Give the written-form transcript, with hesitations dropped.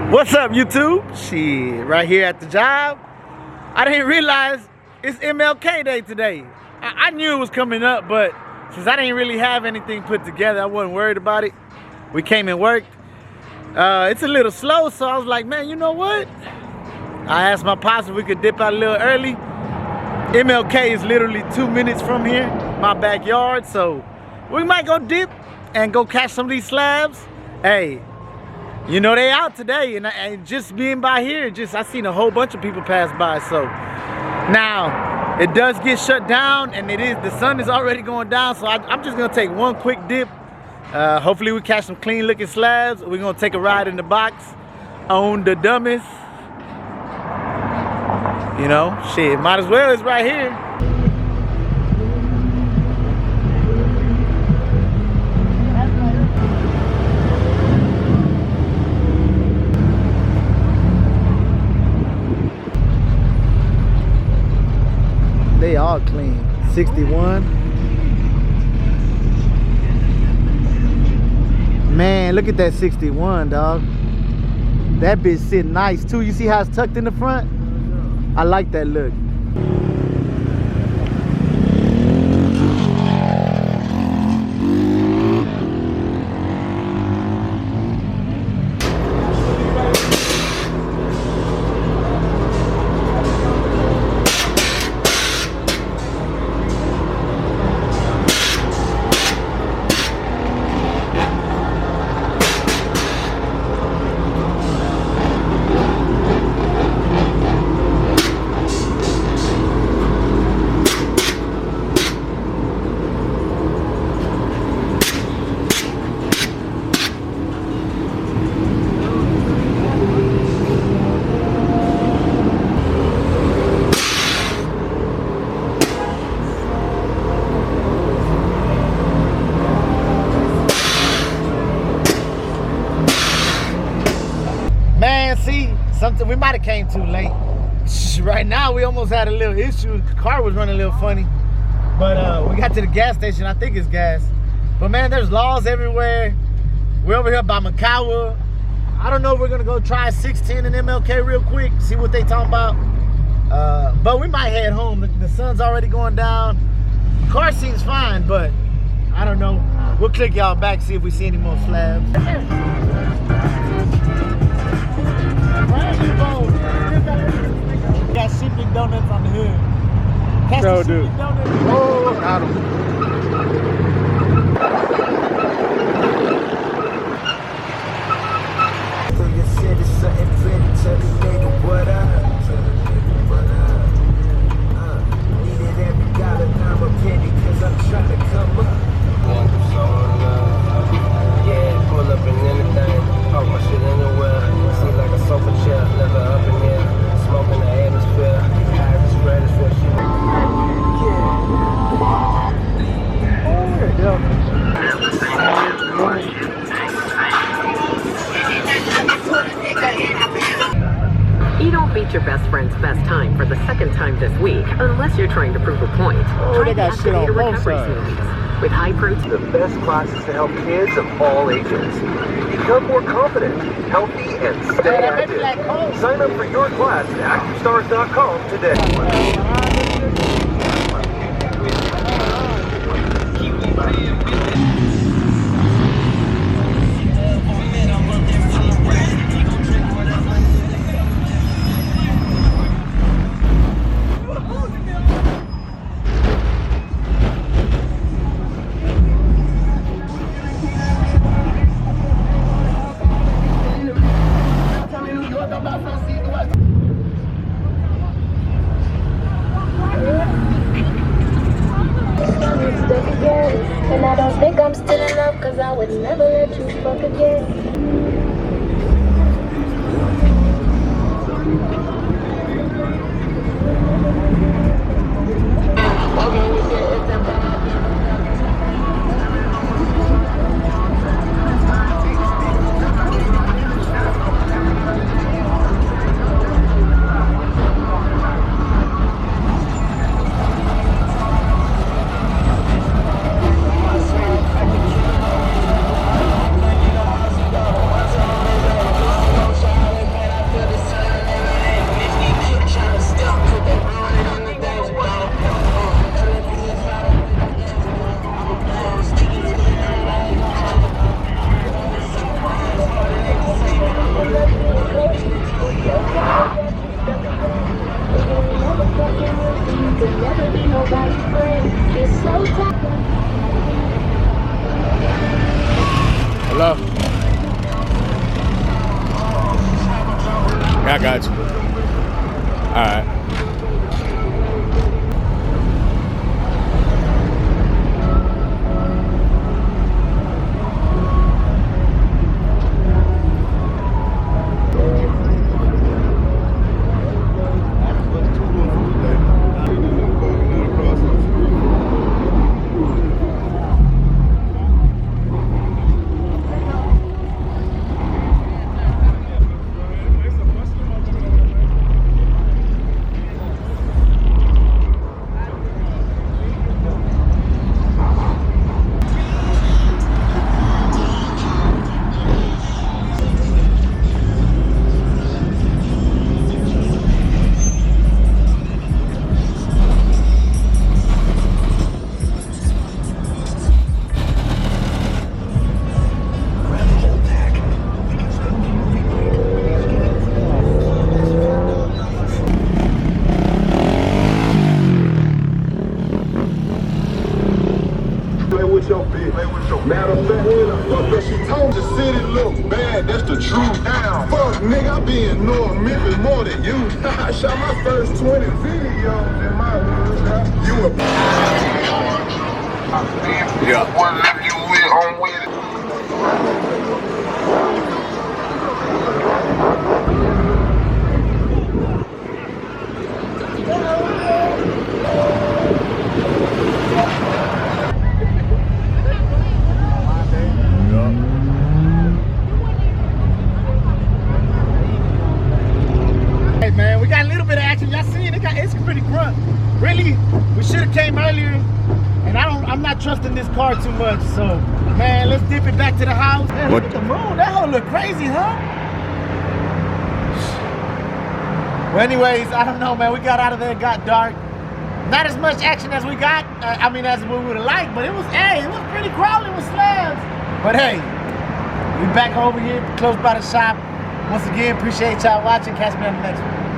What's up, YouTube? Shit, right here at the job. I didn't realize it's MLK Day today. I knew it was coming up, but since I didn't really have anything put together, I wasn't worried about it. We came and worked. It's a little slow, so I was like, man, you know what? I asked my pops if we could dip out a little early. MLK is literally 2 minutes from here, my backyard, so we might go dip and go catch some of these slabs. Hey, you know they out today, and just being by here, I seen a whole bunch of people pass by. So now it does get shut down, and the sun is already going down. So I'm just gonna take one quick dip. Hopefully we catch some clean looking slabs. We're gonna take a ride in the box on the dumbest. You know, shit, might as well. It's right here. They all clean. 61. Man, look at that 61, dog. That bitch sitting nice too. You see how it's tucked in the front? I like that look. Man, see, something we might have came too late. Right now, we almost had a little issue. The car was running a little funny, but we got to the gas station. I think it's gas. But man, there's laws everywhere. We're over here by Makawa. I don't know if we're gonna go try 610 and MLK real quick, see what they talking about. But we might head home. The sun's already going down. The car seems fine, but I don't know. We'll click y'all back, see if we see any more slabs. Got Simply Donuts on the hood. Catch the Simply Donuts. Oh, got him. You don't beat your best friend's best time for the second time this week, unless you're trying to prove a point. Oh, they got shit on both sides. With high protein. The best classes to help kids of all ages become more confident, healthy, and stay active. Sign up for your class at activestars.com today. And I don't think I'm I got you. All right. Matter of fact, but she told the city look bad, that's the truth. Fuck, nigga, I be in North Memphis more than you. I shot my first 20 videos in my hood. You a Yeah. whatever you with, I'm with it. Hey man, we got a little bit of action. Y'all see it? It's pretty grunt. Really, we should have came earlier. And I'm not trusting this car too much. So, man, let's dip it back to the house. Man, look at the moon. That whole look crazy, huh? Well, anyways, I don't know, man. We got out of there, it got dark. Not as much action as we got. As we would have liked. But it was pretty crowded with slabs. But hey, we back over here, close by the shop. Once again, appreciate y'all watching. Catch me on the next one.